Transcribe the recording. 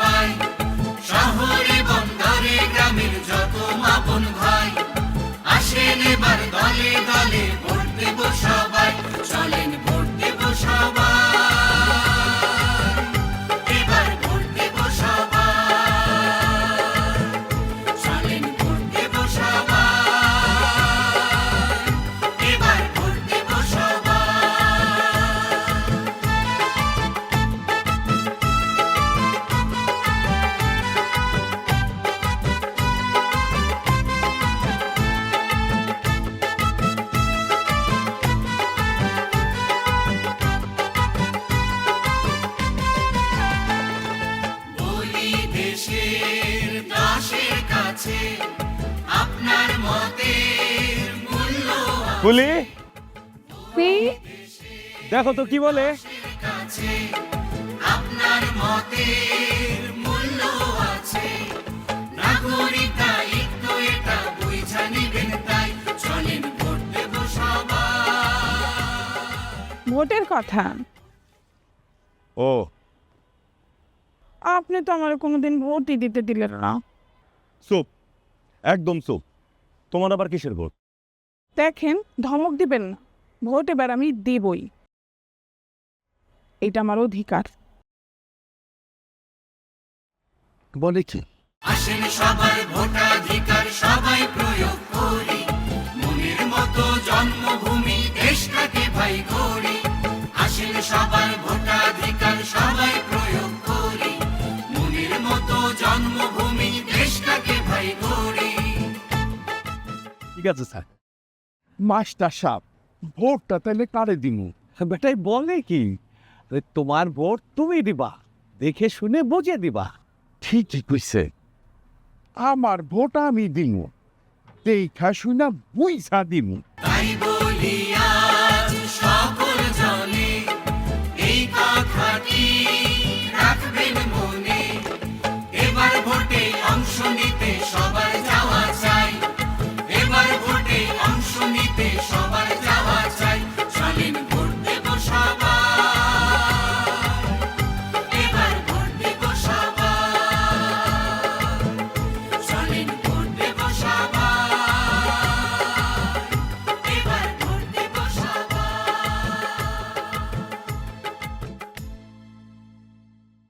সবাই, শহরে বন্দরে গ্রামের যত আপন ভাই, আসেন এবার দলে দলে ভোট দেব সবাই, চলেন ভোট দেব সবাই, এবার ভোট দেব সবাই, চলেন ভোট দেব সবাই, এবার ভোট দেব বলি দেশের দাসের কাছে আপনার মতের মূল্য ফুলি দেখো তো কি বলে। কাছে আপনার মতের মূল্য আছে, নাগরিক দায়িত্ব এটা বুঝা নিবেন, তাই চলেন ভোট দেব সবাই। ভোটের কথা ও আপনি তো আমার কোনোদিন ভোটই দিতে দিলেন না। চুপ, একদম চুপ। তোমার আবার কিসের ভোট? দেখেন, ধমক দিবেন না, ভোট এবার আমি দেবই, এটা আমার অধিকার। বলে কি? আসেন সবার ভোটাধিকার সবাই প্রয়োগ করি, মনের মতো জন্মভূমি দেশটাকে ভাই গড়ি। আসেন সবার ভোটাধিকার সবাই প্রয়োগ করি, মনের মতো জন্মভূমি দেশটাকে ভাই গড়ি। ঠিক আছে স্যার। মাস্টার সাহেব, ভোটটা তাহলে কারে দিমু? বেটাই বলে কি, তোমার ভোট তুমি দিবা, দেখে শুনে বুঝে দিবা। ঠিকই কইছে, আমার ভোট আমি দিমু, দেখা শুনা বুঝা দিমু। তাই বলিয়া